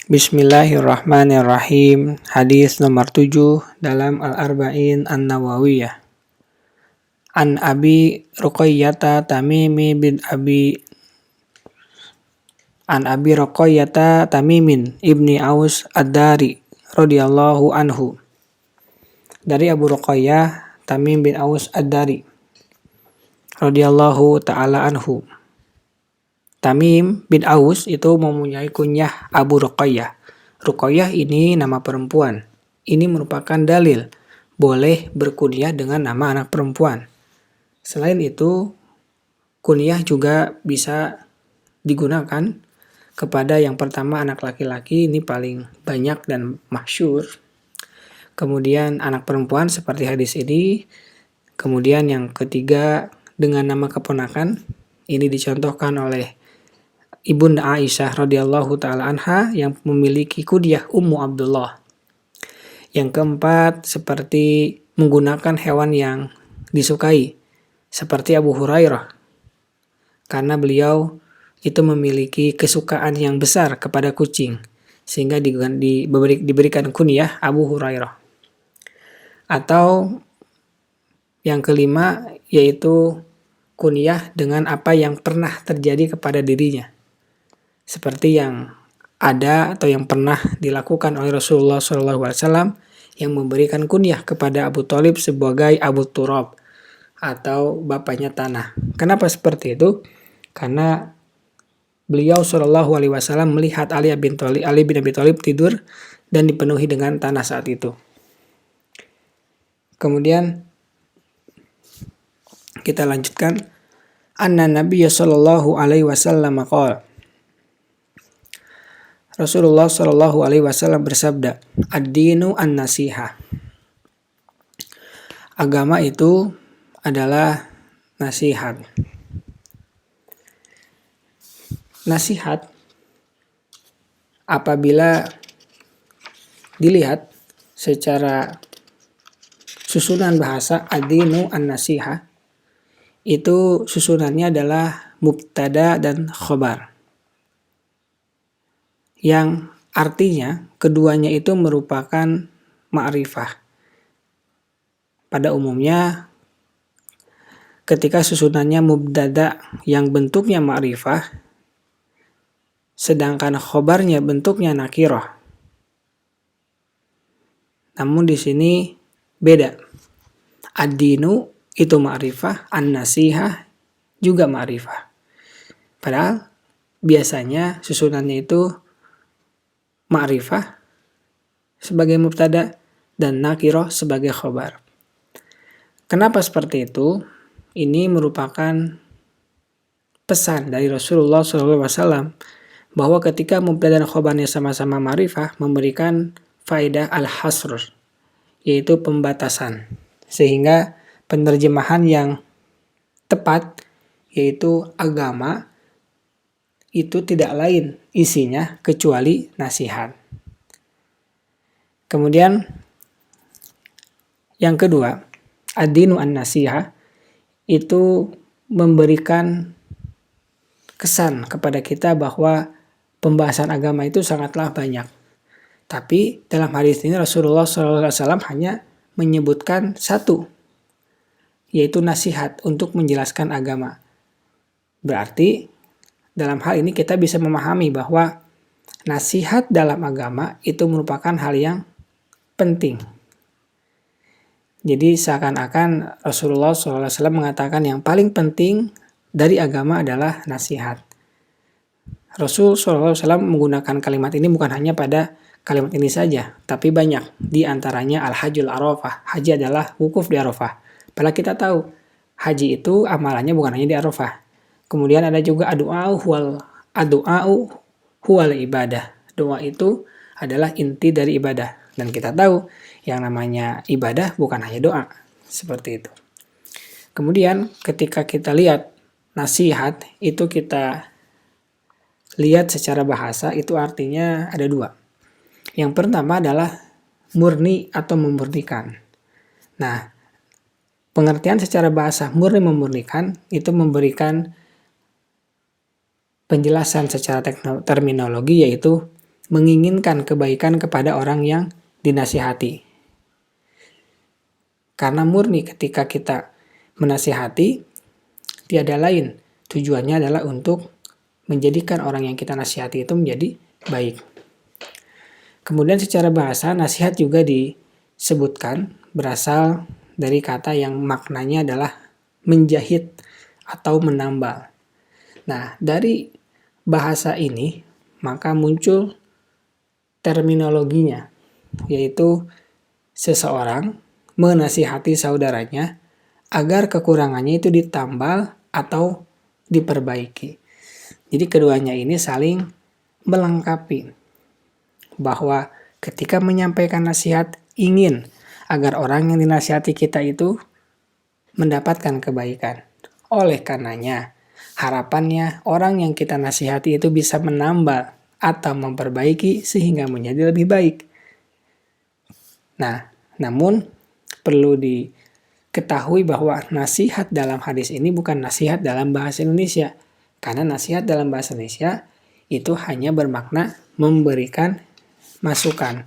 Bismillahirrahmanirrahim. Hadis nomor 7 dalam Al-Arba'in An-Nawawiyah. An Abi Ruqayyata Tamimi bin Abi An Abi Ruqayyata Tamimin ibni Aus Ad-Dari radhiyallahu anhu. Dari Abu Ruqayyah Tamim bin Aus Ad-Dari radhiyallahu ta'ala anhu. Tamim bin Aus itu mempunyai kunyah Abu Ruqayyah. Ruqayyah ini nama perempuan. Ini merupakan dalil boleh berkunyah dengan nama anak perempuan. Selain itu, kunyah juga bisa digunakan kepada yang pertama anak laki-laki, ini paling banyak dan masyhur. Kemudian anak perempuan seperti hadis ini. Kemudian yang ketiga dengan nama keponakan, ini dicontohkan oleh Ibunda Aisyah radhiyallahu ta'ala anha yang memiliki kunyah Ummu Abdullah. Yang keempat, seperti menggunakan hewan yang disukai, seperti Abu Hurairah. Karena beliau itu memiliki kesukaan yang besar kepada kucing, sehingga diberikan kunyah Abu Hurairah. Atau yang kelima, yaitu kunyah dengan apa yang pernah terjadi kepada dirinya. Seperti yang ada atau yang pernah dilakukan oleh Rasulullah SAW yang memberikan kunyah kepada Abu Thalib sebagai Abu Turab atau bapaknya tanah. Kenapa seperti itu? Karena beliau SAW melihat Ali bin Abi Thalib tidur dan dipenuhi dengan tanah saat itu. Kemudian kita lanjutkan. Anna Nabiya sallallahu alaihi wasallam qala. Rasulullah Shallallahu Alaihi Wasallam bersabda, ad-dinu an-nasihah. Agama itu adalah nasihat. Nasihat apabila dilihat secara susunan bahasa ad-dinu an-nasihah, itu susunannya adalah mubtada dan khobar. Yang artinya keduanya itu merupakan ma'rifah. Pada umumnya ketika susunannya mubtada yang bentuknya ma'rifah, sedangkan khobarnya bentuknya nakirah. Namun di sini beda. Ad-dinu itu ma'rifah, an-nasihah juga ma'rifah. Padahal biasanya susunannya itu ma'rifah sebagai mubtada dan nakirah sebagai khobar. Kenapa seperti itu? Ini merupakan pesan dari Rasulullah SAW bahwa ketika mubtada dan khobarnya sama-sama ma'rifah memberikan faedah al-hasr, yaitu pembatasan. Sehingga penerjemahan yang tepat yaitu agama itu tidak lain isinya kecuali nasihat. Kemudian yang kedua, ad-dinu an-nasihah itu memberikan kesan kepada kita bahwa pembahasan agama itu sangatlah banyak. Tapi dalam hadis ini Rasulullah SAW hanya menyebutkan satu, yaitu nasihat untuk menjelaskan agama. Berarti dalam hal ini kita bisa memahami bahwa nasihat dalam agama itu merupakan hal yang penting. Jadi seakan-akan Rasulullah SAW mengatakan yang paling penting dari agama adalah nasihat. Rasul SAW menggunakan kalimat ini bukan hanya pada kalimat ini saja, tapi banyak. Di antaranya Al-Hajjul Arafah. Haji adalah wukuf di Arafah. Padahal kita tahu haji itu amalannya bukan hanya di Arafah. Kemudian ada juga ad-du'a'u huwal ibadah. Doa itu adalah inti dari ibadah. Dan kita tahu yang namanya ibadah bukan hanya doa. Seperti itu. Kemudian ketika kita lihat nasihat, itu kita lihat secara bahasa, itu artinya ada dua. Yang pertama adalah murni atau memurnikan. Nah, pengertian secara bahasa murni memurnikan itu memberikan penjelasan secara terminologi, yaitu menginginkan kebaikan kepada orang yang dinasihati. Karena murni ketika kita menasihati, tiada lain. Tujuannya adalah untuk menjadikan orang yang kita nasihati itu menjadi baik. Kemudian secara bahasa, nasihat juga disebutkan berasal dari kata yang maknanya adalah menjahit atau menambal. Nah, dari bahasa ini, maka muncul terminologinya, yaitu seseorang menasihati saudaranya agar kekurangannya itu ditambal atau diperbaiki. Jadi keduanya ini saling melengkapi, bahwa ketika menyampaikan nasihat ingin agar orang yang dinasihati kita itu mendapatkan kebaikan. Oleh karenanya, harapannya orang yang kita nasihati itu bisa menambal atau memperbaiki sehingga menjadi lebih baik. Nah, namun perlu diketahui bahwa nasihat dalam hadis ini bukan nasihat dalam bahasa Indonesia. Karena nasihat dalam bahasa Indonesia itu hanya bermakna memberikan masukan.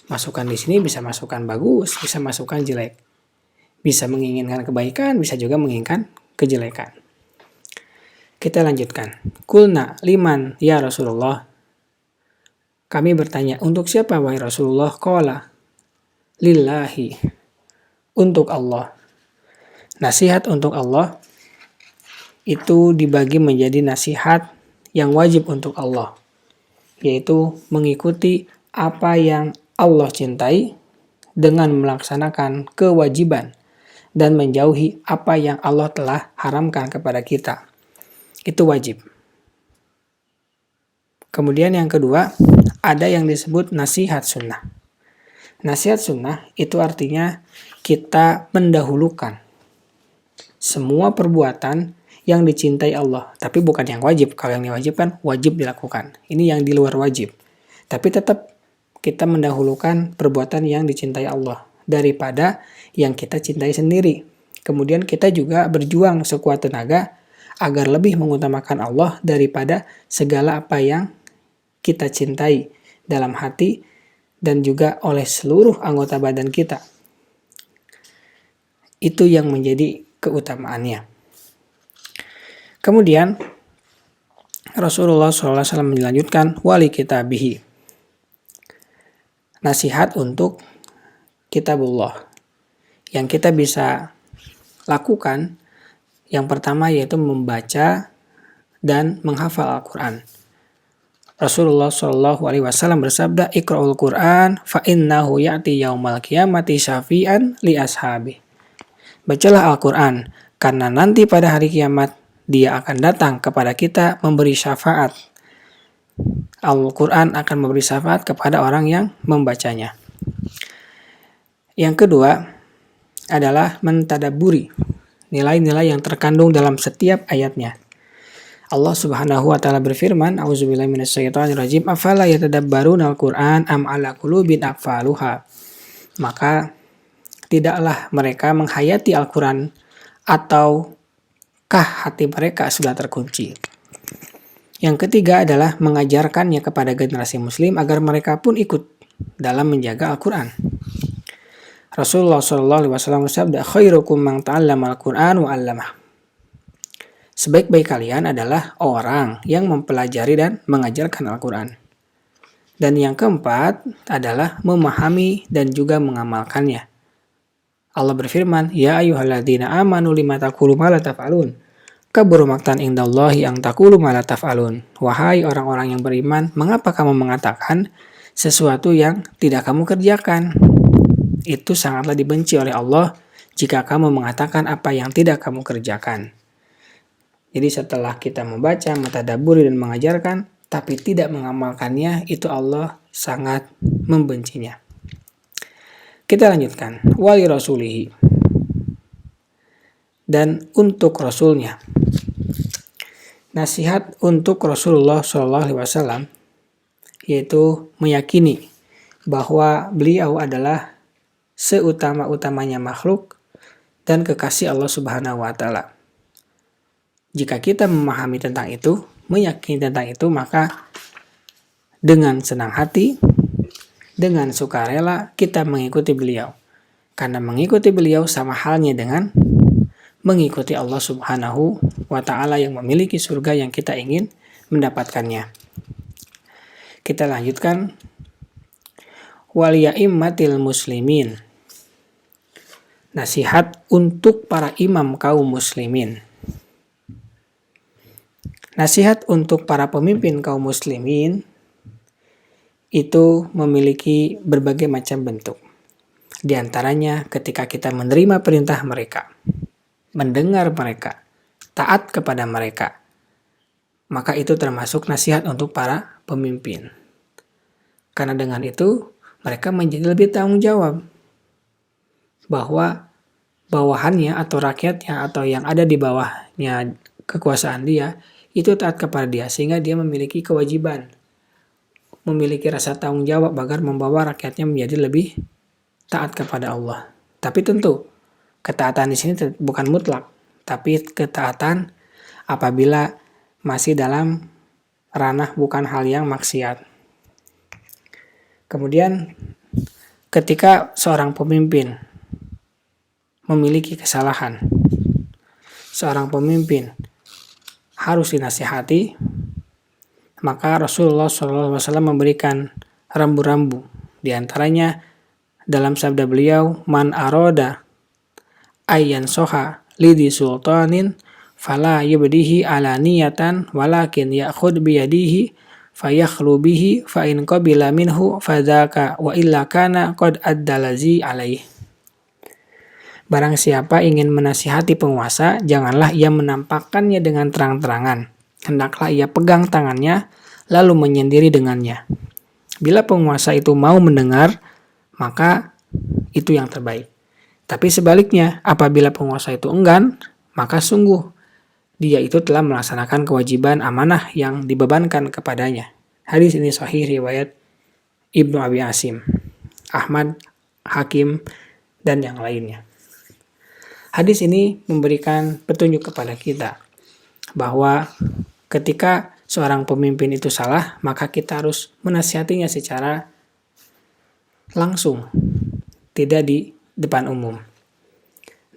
Masukan di sini bisa masukan bagus, bisa masukan jelek. Bisa menginginkan kebaikan, bisa juga menginginkan kejelekan. Kita lanjutkan. Kulna liman ya Rasulullah. Kami bertanya, untuk siapa wahai Rasulullah? Qala lillahi, untuk Allah. Nasihat untuk Allah itu dibagi menjadi nasihat yang wajib untuk Allah, yaitu mengikuti apa yang Allah cintai dengan melaksanakan kewajiban dan menjauhi apa yang Allah telah haramkan kepada kita. Itu wajib. Kemudian yang kedua, ada yang disebut nasihat sunnah. Nasihat sunnah itu artinya kita mendahulukan semua perbuatan yang dicintai Allah, tapi bukan yang wajib. Kalau yang diwajibkan, wajib dilakukan. Ini yang di luar wajib. Tapi tetap kita mendahulukan perbuatan yang dicintai Allah daripada yang kita cintai sendiri. Kemudian kita juga berjuang sekuat tenaga agar lebih mengutamakan Allah daripada segala apa yang kita cintai dalam hati dan juga oleh seluruh anggota badan kita. Itu yang menjadi keutamaannya. Kemudian Rasulullah SAW melanjutkan wali kitabihi, nasihat untuk kitabullah. Yang kita bisa lakukan yang pertama yaitu membaca dan menghafal Al-Quran. Rasulullah SAW bersabda, Iqra'ul Quran fa innahu ya'ti yaumal qiyamati syafi'an li ashabi. Bacalah Al-Quran, karena nanti pada hari kiamat dia akan datang kepada kita memberi syafaat. Al-Quran akan memberi syafaat kepada orang yang membacanya. Yang kedua adalah mentadaburi nilai-nilai yang terkandung dalam setiap ayatnya. Allah Subhanahu wa taala berfirman, A'udzubillahi minasyaitonirrajim, afala yatadabbaruna al-Qur'an am ala qulubin aqfaluha. Maka tidaklah mereka menghayati Al-Quran ataukah hati mereka sudah terkunci. Yang ketiga adalah mengajarkannya kepada generasi muslim agar mereka pun ikut dalam menjaga Al-Quran. Rasulullah SAW bersabda, khairukum man ta'allama al-Quran wa 'allamah. Sebaik-baik kalian adalah orang yang mempelajari dan mengajarkan Al-Quran. Dan yang keempat adalah memahami dan juga mengamalkannya. Allah berfirman, ya ayyuhalladzina amanu lima taqulu ma la taf'alun. Kaburu maqtan indallahi ang taqulu ma la taf'alun. Wahai orang-orang yang beriman, mengapa kamu mengatakan sesuatu yang tidak kamu kerjakan? Itu sangatlah dibenci oleh Allah jika kamu mengatakan apa yang tidak kamu kerjakan. Jadi setelah kita membaca, mentadaburi dan mengajarkan, tapi tidak mengamalkannya, itu Allah sangat membencinya. Kita lanjutkan. Wali rasulihi, dan untuk Rasulnya. Nasihat untuk Rasulullah SAW yaitu meyakini bahwa beliau adalah seutama-utamanya makhluk dan kekasih Allah Subhanahu wa taala. Jika kita memahami tentang itu, meyakini tentang itu, maka dengan senang hati, dengan sukarela kita mengikuti beliau. Karena mengikuti beliau sama halnya dengan mengikuti Allah Subhanahu wa Ta'ala yang memiliki surga yang kita ingin mendapatkannya. Kita lanjutkan. Waliya'immatil muslimin. Nasihat untuk para imam kaum muslimin. Nasihat untuk para pemimpin kaum muslimin itu memiliki berbagai macam bentuk. Di antaranya ketika kita menerima perintah mereka, mendengar mereka, taat kepada mereka, maka itu termasuk nasihat untuk para pemimpin. Karena dengan itu mereka menjadi lebih tanggung jawab bahwa bawahannya atau rakyatnya atau yang ada di bawahnya kekuasaan dia itu taat kepada dia, sehingga dia memiliki kewajiban, memiliki rasa tanggung jawab agar membawa rakyatnya menjadi lebih taat kepada Allah. Tapi tentu ketaatan di sini bukan mutlak, tapi ketaatan apabila masih dalam ranah bukan hal yang maksiat. Kemudian ketika seorang pemimpin memiliki kesalahan, seorang pemimpin harus dinasihati, maka Rasulullah SAW memberikan rambu-rambu. Di antaranya dalam sabda beliau, man aroda ayyan soha lidi sultanin fala yubdihi alaniyatan walakin ya'khud biyadihi fayakhlu bihi fa in qabila minhu fadzaka wa illa kana qad addalazi alaih. Barang siapa ingin menasihati penguasa, janganlah ia menampakkannya dengan terang-terangan. Hendaklah ia pegang tangannya, lalu menyendiri dengannya. Bila penguasa itu mau mendengar, maka itu yang terbaik. Tapi sebaliknya, apabila penguasa itu enggan, maka sungguh dia itu telah melaksanakan kewajiban amanah yang dibebankan kepadanya. Hadis ini sahih riwayat Ibnu Abi Asim, Ahmad, Hakim, dan yang lainnya. Hadis ini memberikan petunjuk kepada kita bahwa ketika seorang pemimpin itu salah, maka kita harus menasihatinya secara langsung, tidak di depan umum.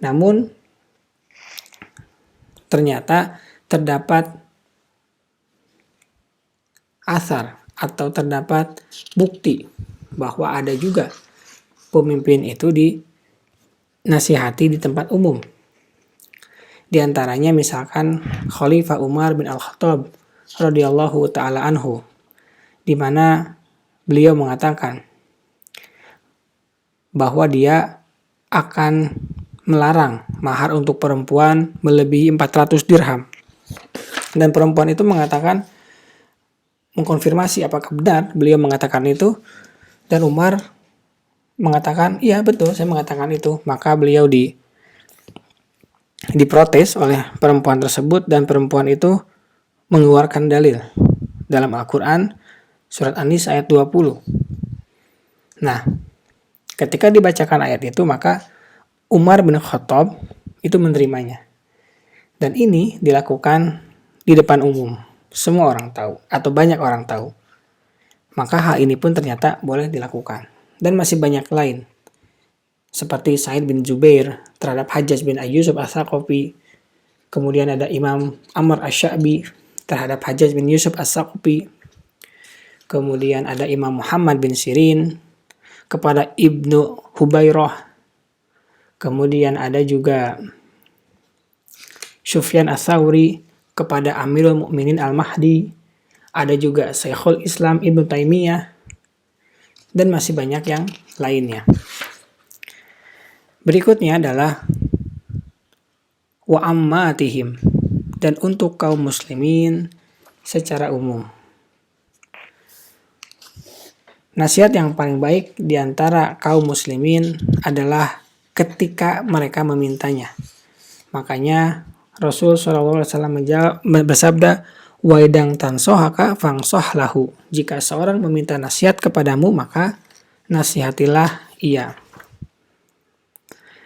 Namun ternyata terdapat asar atau terdapat bukti bahwa ada juga pemimpin itu dinasihati di tempat umum. Di antaranya misalkan Khalifah Umar bin Al-Khattab radhiyallahu taala anhu, di mana beliau mengatakan bahwa dia akan melarang mahar untuk perempuan melebihi 400 dirham. Dan perempuan itu mengkonfirmasi apakah benar beliau mengatakan itu, dan Umar mengatakan, iya betul saya mengatakan itu. Maka beliau diprotes oleh perempuan tersebut, dan perempuan itu mengeluarkan dalil dalam Al-Quran surat An-Nisa ayat 20. Nah, ketika dibacakan ayat itu, maka Umar bin Khattab itu menerimanya. Dan ini dilakukan di depan umum. Semua orang tahu, atau banyak orang tahu. Maka hal ini pun ternyata boleh dilakukan. Dan masih banyak lain. Seperti Sa'id bin Jubair terhadap Hajjaj bin Yusuf As-Saqafi. Kemudian ada Imam Amr Asy-Sya'bi terhadap Hajjaj bin Yusuf As-Saqafi. Kemudian ada Imam Muhammad bin Sirin kepada Ibnu Hubairah. Kemudian ada juga Sufyan Ats-Tsauri kepada Amirul Mukminin Al-Mahdi. Ada juga Syekhul Islam Ibnu Taimiyah. Dan masih banyak yang lainnya. Berikutnya adalah wa ammatihim, dan untuk kaum muslimin secara umum. Nasihat yang paling baik di antara kaum muslimin adalah ketika mereka memintanya. Makanya Rasul SAW bersabda, wa idang tansohaka fangsoh lahu. Jika seorang meminta nasihat kepadamu, maka nasihatilah ia.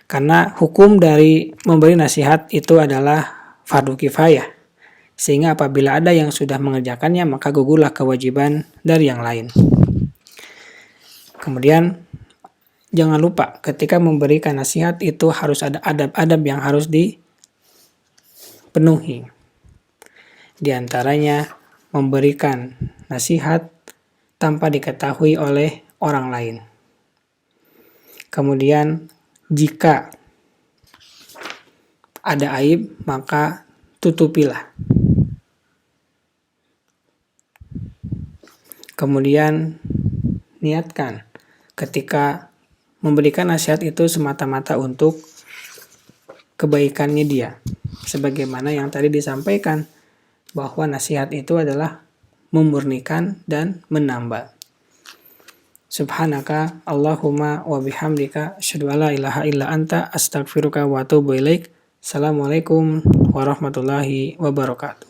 Karena hukum dari memberi nasihat itu adalah fardu kifayah. Sehingga apabila ada yang sudah mengerjakannya, maka gugurlah kewajiban dari yang lain. Kemudian, jangan lupa ketika memberikan nasihat itu harus ada adab-adab yang harus dipenuhi. Di antaranya, memberikan nasihat tanpa diketahui oleh orang lain. Kemudian, jika ada aib, maka tutupilah. Kemudian, niatkan ketika memberikan nasihat itu semata-mata untuk kebaikannya dia. Sebagaimana yang tadi disampaikan, bahwa nasihat itu adalah memurnikan dan menambah. Subhanaka Allahumma wa bihamdika asyhadu an la ilaha illa anta astaghfiruka wa atubu ilaik. Assalamualaikum warahmatullahi wabarakatuh.